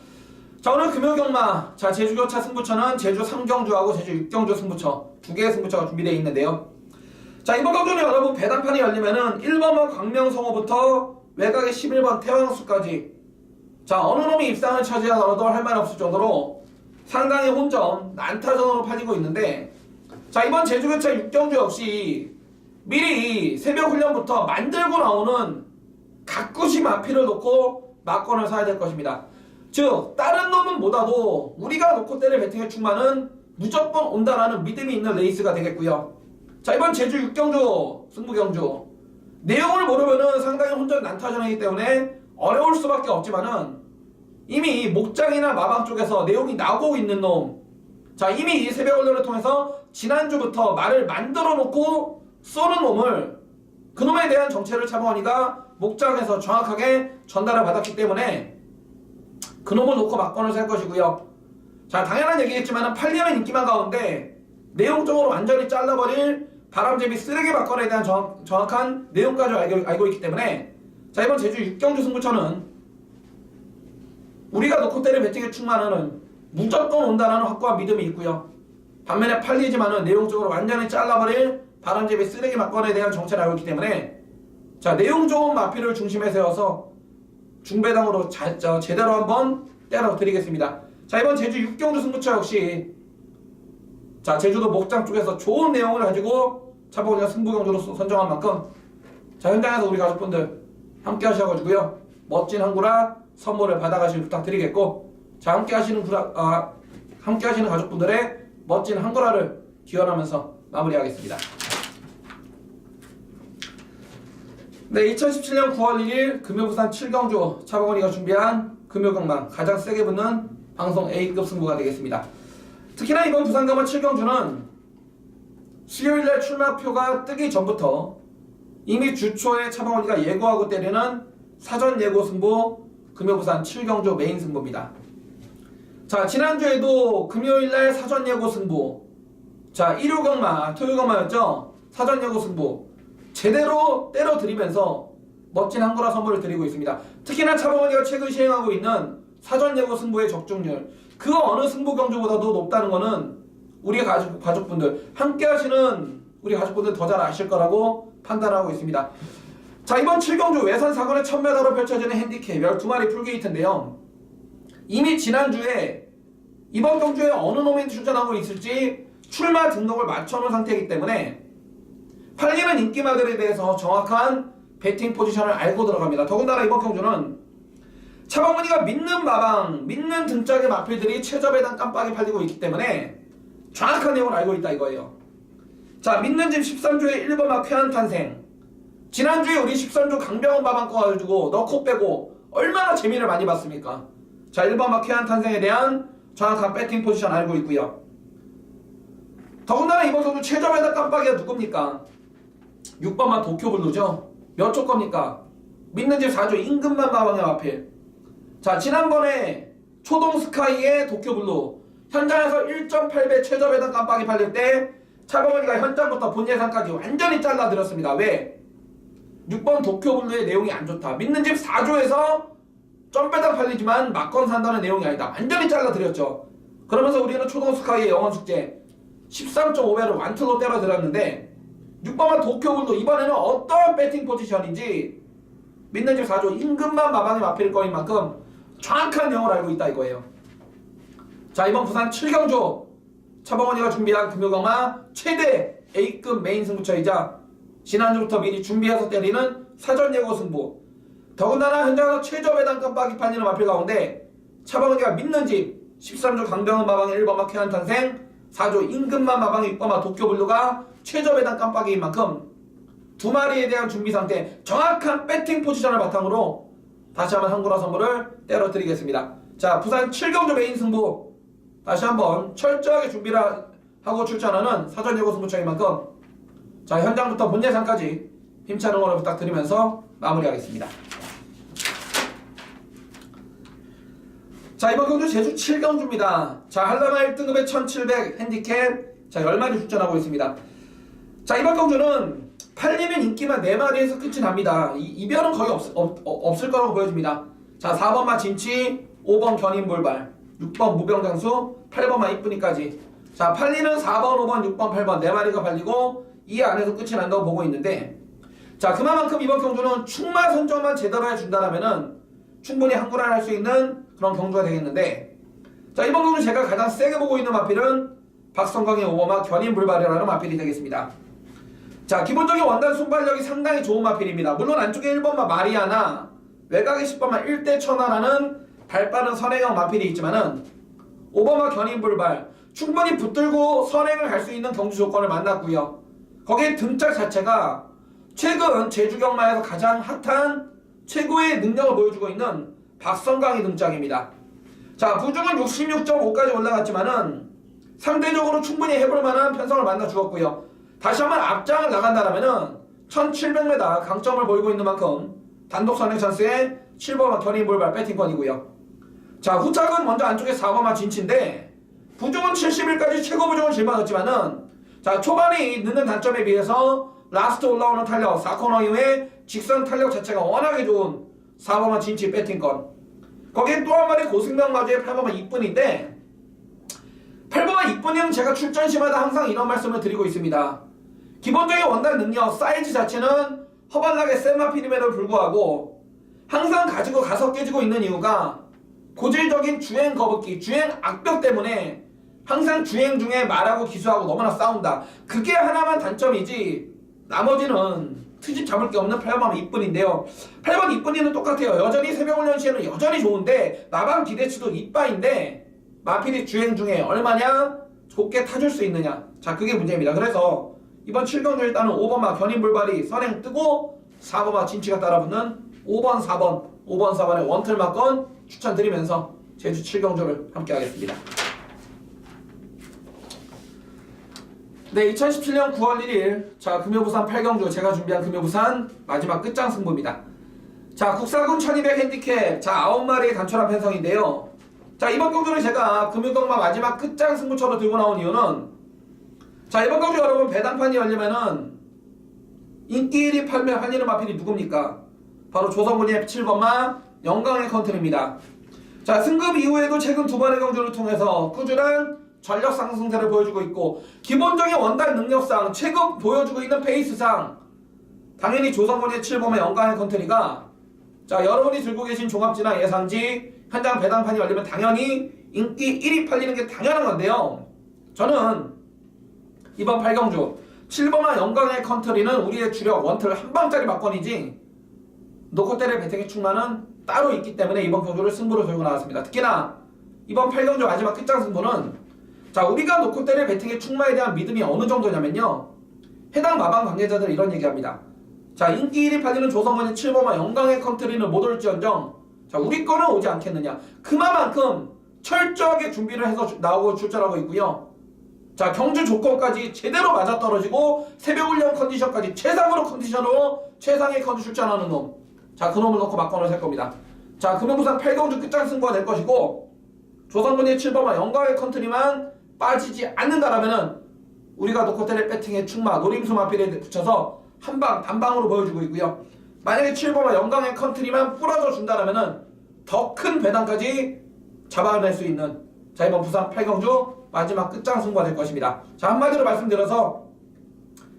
자, 오늘 금요 경마, 자, 제주교차 승부처는 제주 3경주하고 제주 6경주 승부처 두 개의 승부처가 준비되어 있는데요. 자, 이번 경주는 여러분 배당판이 열리면은 1번만 광명성호부터 외곽의 11번 태왕수까지 자, 어느 놈이 입상을 차지하더라도 할 말 없을 정도로 상당히 혼전 난타전으로 팔리고 있는데, 자, 이번 제주교차 6경주 역시 미리 새벽 훈련부터 만들고 나오는 가꾸시 마피를 놓고 막건을 사야 될 것입니다. 즉 다른 놈은 못와도 우리가 놓고 때릴 배팅의 충만은 무조건 온다라는 믿음이 있는 레이스가 되겠고요. 자, 이번 제주 6경주 승부경주 내용을 모르면은 상당히 혼전 난타전이기 때문에 어려울 수밖에 없지만은 이미 목장이나 마방 쪽에서 내용이 나오고 있는 놈, 자, 이미 이 새벽 훈련을 통해서 지난주부터 말을 만들어 놓고 쏘는 놈을, 그 놈에 대한 정체를 차범원이가 목장에서 정확하게 전달을 받았기 때문에 그 놈을 놓고 막건을 살 것이고요. 자, 당연한 얘기겠지만 팔리는 인기만 가운데 내용적으로 완전히 잘라버릴 바람잡이 쓰레기 막건에 대한 정확한 내용까지 알고 있기 때문에, 자, 이번 제주 6경주 승부처는 우리가 놓고 때릴 배팅에 충만하는 무조건 온다라는 확고한 믿음이 있고요. 반면에 팔리지만은 내용적으로 완전히 잘라버릴 바람잡이 쓰레기 막건에 대한 정체를 알고 있기 때문에, 자, 내용 좋은 마피를 중심에 세워서 중배당으로 제대로 한번 때려 드리겠습니다. 자, 이번 제주 6경주 승부처 역시 자, 제주도 목장 쪽에서 좋은 내용을 가지고 차범원이가 승부경주로 선정한 만큼, 자, 현장에서 우리 가족분들 함께 하셔가지고요 멋진 한구라 선물을 받아가시길 부탁드리겠고, 자, 함께 하시는 가족분들의 멋진 한구라를 기원하면서 마무리하겠습니다. 네, 2017년 9월 1일 금요부산 7경주 차범원이가 준비한 금요경마 가장 세게 붙는 방송 A급 승부가 되겠습니다. 특히나 이번 부산경마 7경주는 수요일날 출마표가 뜨기 전부터 이미 주초에 차범원이가 예고하고 때리는 사전 예고 승부 금요부산 7경주 메인 승부입니다. 자, 지난주에도 금요일날 사전 예고 승부, 자, 일요경마, 토요경마였죠. 사전 예고 승부 제대로 때려드리면서 멋진 한구라 선물을 드리고 있습니다. 특히나 차범원이가 최근 시행하고 있는 사전 예고 승부의 적중률, 그 어느 승부 경주보다도 높다는 것은 우리 가족분들, 함께 하시는 우리 가족분들 더 잘 아실 거라고 판단하고 있습니다. 자, 이번 7경주 외선 4권의 1000m로 펼쳐지는 핸디캡 12마리 풀게이트인데요. 이미 지난주에 이번 경주에 어느 놈이 출전하고 있을지 출마 등록을 맞춰놓은 상태이기 때문에 팔리는 인기마들에 대해서 정확한 배팅 포지션을 알고 들어갑니다. 더군다나 이번 경주는 차범원이가 믿는 마방, 믿는 등짝의 마필들이 최저배당 깜빡이 팔리고 있기 때문에 정확한 내용을 알고 있다 이거예요. 자, 믿는 집 13조의 1번 막 쾌한탄생, 지난주에 우리 13조 강병원 마방 꺼가지고 넣고 빼고 얼마나 재미를 많이 봤습니까? 자, 1번 막 쾌한탄생에 대한 정확한 배팅 포지션 알고 있고요. 더군다나 이번 경주 최저배당 깜빡이가 누굽니까? 6번만 도쿄블루죠. 몇 조 겁니까? 믿는 집 4조 임금만 마방의 마필. 자, 지난번에 초동스카이의 도쿄블루 현장에서 1.8배 최저배당 깜빡이 팔릴 때 차범원이가 현장부터 본 예상까지 완전히 잘라드렸습니다. 왜? 6번 도쿄블루의 내용이 안 좋다. 믿는 집 4조에서 점배당 팔리지만 막건 산다는 내용이 아니다. 완전히 잘라드렸죠. 그러면서 우리는 초동스카이의 영원숙제 13.5배를 완틀로 때려드렸는데 6번만 도쿄블루 이번에는 어떤 배팅 포지션인지 믿는 집 4조 임금만 마방에 마필 거인 만큼 정확한 내용을 알고 있다 이거예요. 자, 이번 부산 7경주 차범원이가 준비한 금요경마 최대 A급 메인 승부처이자 지난주부터 미리 준비해서 때리는 사전 예고 승부, 더군다나 현장에서 최저배당 깜빡이 팔리는 마필 가운데 차범원이가 믿는 집 13조 강병원 마방의 1번마 쾌한탄생, 4조 임금만 마방의 6번마 도쿄블루가 최저배당 깜빡이인 만큼 두 마리에 대한 준비 상태, 정확한 배팅 포지션을 바탕으로 다시 한번 한구라 선물을 때려드리겠습니다. 자, 부산 7경주 메인 승부 다시 한번 철저하게 준비를 하고 출전하는 사전 예고 승부처인 만큼 자, 현장부터 본 예상까지 힘찬 응원을 부탁드리면서 마무리하겠습니다. 자, 이번 경주 제주 7경주입니다. 자, 한라마 1등급의 1700 핸디캡 자, 10마리 출전하고 있습니다. 자, 이번 경주는 팔리는 인기만 4마리에서 끝이 납니다. 이변은 거의 없을 거라고 보여집니다. 자, 4번마 진치, 5번 견인불발, 6번 무병장수, 8번마 이쁜이까지. 자, 팔리는 4번, 5번, 6번, 8번 4마리가 팔리고 이 안에서 끝이 난다고 보고 있는데 자, 그만큼 이번 경주는 충마 선정만 제대로 해준다면은 충분히 한구를 할 수 있는 그런 경주가 되겠는데 자, 이번 경주 제가 가장 세게 보고 있는 마필은 박성광의 5번마 견인불발이라는 마필이 되겠습니다. 자, 기본적인 원단 순발력이 상당히 좋은 마필입니다. 물론 안쪽에 1번마 마리아나 외곽에 10번마 1대 천하라는 발빠른 선행형 마필이 있지만은 5번마 견인불발 충분히 붙들고 선행을 갈 수 있는 경주 조건을 만났고요. 거기에 등짝 자체가 최근 제주경마에서 가장 핫한 최고의 능력을 보여주고 있는 박성광의 등짝입니다. 자, 부중은 66.5까지 올라갔지만은 상대적으로 충분히 해볼 만한 편성을 만나 주었고요. 다시 한번 앞장을 나간다라면은 1700m 강점을 보이고 있는 만큼 단독 선행 찬스에 7번마 견인불발 배팅권이고요. 자, 후착은 먼저 안쪽에 4번마 진치인데 부중은 70일까지 최고 부중을 짊어졌지만은 자, 초반이 늦는 단점에 비해서 라스트 올라오는 탄력 4코너 이후에 직선 탄력 자체가 워낙에 좋은 4번마 진치 배팅권. 거기에 또 한 마리 고승명 마주의 8번마 이쁜인데 8번마 이쁜이는 제가 출전 시마다 항상 이런 말씀을 드리고 있습니다. 기본적인 원단 능력, 사이즈 자체는 허발나게 센 마필임에도 불구하고 항상 가지고 가서 깨지고 있는 이유가 고질적인 주행 거북기, 주행 악벽 때문에 항상 주행 중에 말하고 기수하고 너무나 싸운다. 그게 하나만 단점이지 나머지는 트집 잡을 게 없는 8번 이쁜인데요. 8번 이쁜이는 똑같아요. 여전히 새벽훈련 시에는 여전히 좋은데 나방 기대치도 이빠인데 마필이 주행 중에 얼마냐 좁게 타줄 수 있느냐. 자, 그게 문제입니다. 그래서 이번 7경주 일단은 5번마 견인불발이 선행 뜨고 4번마 진치가 따라붙는 5번 4번의 원틀 막건 추천드리면서 제주 7경주를 함께 하겠습니다. 네, 2017년 9월 1일 자, 금요부산 8경주 제가 준비한 금요부산 마지막 끝장 승부입니다. 자, 국사군 1200 핸디캡 자, 9마리의 단촐한 편성인데요. 자, 이번 경주를 제가 금요경마 마지막 끝장 승부처로 들고 나온 이유는 자, 이번 경주 여러분 배당판이 열리면은 인기 1위 팔리는 마필이 누굽니까? 바로 조성군의 7번마 영광의 컨트리입니다. 자, 승급 이후에도 최근 두 번의 경주를 통해서 꾸준한 전력 상승세를 보여주고 있고 기본적인 원단 능력상 최근 보여주고 있는 페이스상 당연히 조성군의 7번마 영광의 컨트리가 자, 여러분이 들고 계신 종합지나 예상지 현장 배당판이 열리면 당연히 인기 1위 팔리는 게 당연한 건데요. 저는 이번 8경주 7번마 영광의 컨트리는 우리의 주력 원틀 한방짜리 막건이지 노코테레 배팅의 충만은 따로 있기 때문에 이번 경주를 승부로 들고 나왔습니다. 특히나 이번 8경주 마지막 끝장 승부는 자, 우리가 노코테레 배팅의 충마에 대한 믿음이 어느 정도냐면요. 해당 마방 관계자들 이런 얘기합니다. 자, 인기 1위 팔리는 조성원의 7번마 영광의 컨트리는 못 올지언정 자, 우리 거는 오지 않겠느냐. 그만큼 철저하게 준비를 해서 나오고 출전하고 있고요. 자, 경주 조건까지 제대로 맞아떨어지고 새벽훈련 컨디션까지 최상으로 컨디션으로 최상의 컨디 출전하는 놈. 자, 그놈을 놓고 막건을 살 겁니다. 자, 금요부산 8경주 끝장 승부가 될 것이고 조성군의 7번마 영광의 컨트리만 빠지지 않는다라면은 우리가 노코테레 배팅의 충마 노림수 마필에 붙여서 한방 단방으로 보여주고 있고요. 만약에 7번마 영광의 컨트리만 뿌려줘 준다라면은 더 큰 배당까지 잡아낼 수 있는 자, 이번 부산 8경주 마지막 끝장 승부가 될 것입니다. 자, 한마디로 말씀드려서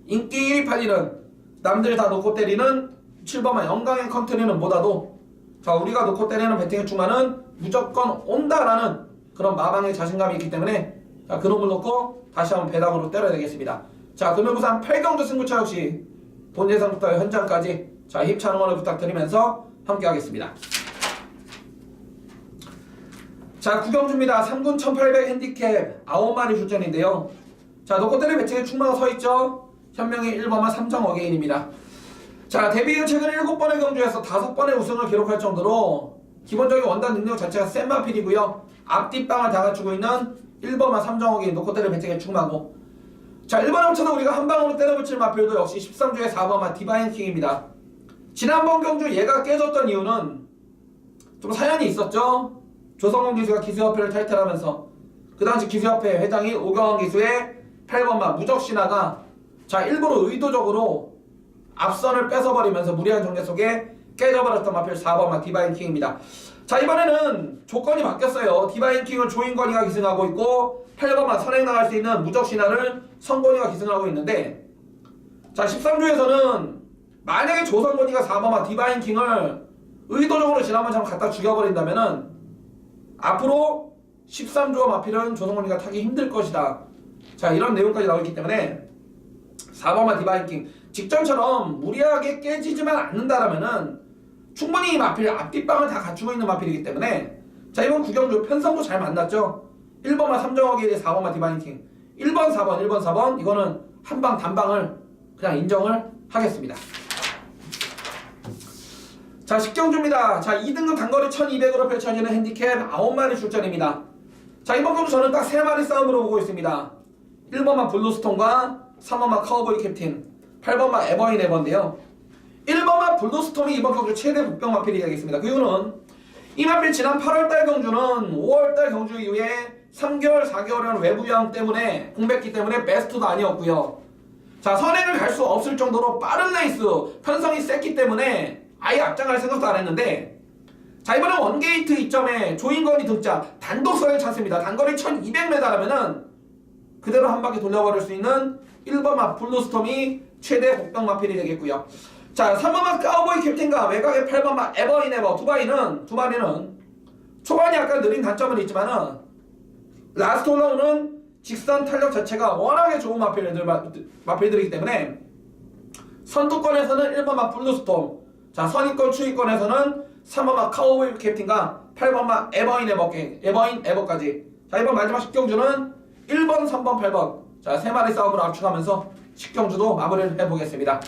인기 1위 팔리는 남들 다 놓고 때리는 7번마 영광의 컨트리는 보다도 자, 우리가 놓고 때리는 배팅의 충마는 무조건 온다라는 그런 마방의 자신감이 있기 때문에 자, 그놈을 놓고 다시 한번 배당으로 때려야 되겠습니다. 자, 금요부산 8경주 승부처 역시 본 예상부터 현장까지 자, 힘찬 응원을 부탁드리면서 함께 하겠습니다. 자, 9경주입니다. 3군 1800 핸디캡 9마리 출전인데요. 자, 노코테레 배팅의 충마가 서있죠. 현명의 1번마 삼정 어게인입니다. 자, 데뷔 최근 7번의 경주에서 5번의 우승을 기록할 정도로 기본적인 원단 능력 자체가 센 마필이고요. 앞뒷방을 다 갖추고 있는 1번마 삼정옥이 노코테를 배팅에 충마고, 자, 1번에 합쳐도 우리가 한 방으로 때려붙일 마필도 역시 13주의 4번마 디바인킹입니다. 지난번 경주 얘가 깨졌던 이유는 좀 사연이 있었죠. 조성훈 기수가 기수협회를 탈퇴하면서 그 당시 기수협회 회장이 오경원 기수의 8번마 무적신화가 자, 일부러 의도적으로 앞선을 뺏어버리면서 무리한 정제 속에 깨져버렸던 마필 4번마 디바인킹입니다. 자, 이번에는 조건이 바뀌었어요. 디바인킹을 조인권이가 기승하고 있고 8번마 선행 나갈 수 있는 무적신화를 성권이가 기승하고 있는데, 자, 13주에서는 만약에 조성권이가 4번마 디바인킹을 의도적으로 지난번처럼 갖다 죽여버린다면은 앞으로 13주와 마필은 조성권이가 타기 힘들 것이다. 자, 이런 내용까지 나오기 때문에 4번마 디바인킹 직전처럼 무리하게 깨지지만 않는다라면은 충분히 이 마필 앞뒷방을 다 갖추고 있는 마필이기 때문에, 자, 이번 구경주 편성도 잘 만났죠. 1번마 삼정옥이 4번마 디바인킹 1번 4번 1번 4번 이거는 한방 단방을 그냥 인정을 하겠습니다. 자, 10경주입니다. 자, 2등급 단거리 1200으로 펼쳐지는 핸디캡 9마리 출전입니다. 자, 이번 경주 저는 딱 3마리 싸움으로 보고 있습니다. 1번마 블루스톰과 3번마 카우보이 캡틴, 8번마 에버인 에버인데요. 1번마 블루스톰이 이번 경주 최대 복병 마필이 되겠습니다. 그 이유는 이 마필 지난 8월달 경주는 5월달 경주 이후에 3개월, 4개월이라는 외부 유황 때문에 공백기 때문에 베스트도 아니었고요. 자, 선행을 갈 수 없을 정도로 빠른 레이스, 편성이 셌기 때문에 아예 앞장갈 생각도 안 했는데, 자, 이번에 원게이트 이점에 조인건이 등장, 단독선을 찾습니다. 단거리 1200m라면은 그대로 한 바퀴 돌려버릴 수 있는 1번마 블루스톰이 최대 복병 마필이 되겠고요. 자, 3번마 카우보이 캡틴과 외곽의 8번마 에버인 에버 두 마리는 초반이 약간 느린 단점은 있지만은 라스트 올라오는 직선 탄력 자체가 워낙에 좋은 마필들이기 때문에 선두권에서는 1번마 블루스톰, 자, 선입권 추위권에서는 3번마 카우보이 캡틴과 8번마 에버인 에버까지. 자, 이번 마지막 10경주는 1번, 3번, 8번 자, 3마리 싸움으로 압축하면서 10경주도 마무리를 해보겠습니다.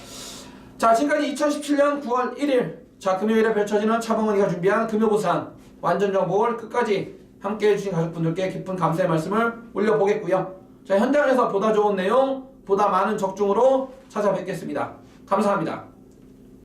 자, 지금까지 2017년 9월 1일 자, 금요일에 펼쳐지는 차범원이가 준비한 금요부산 완전정복을 끝까지 함께 해주신 가족분들께 깊은 감사의 말씀을 올려보겠고요. 자, 현장에서 보다 좋은 내용, 보다 많은 적중으로 찾아뵙겠습니다. 감사합니다.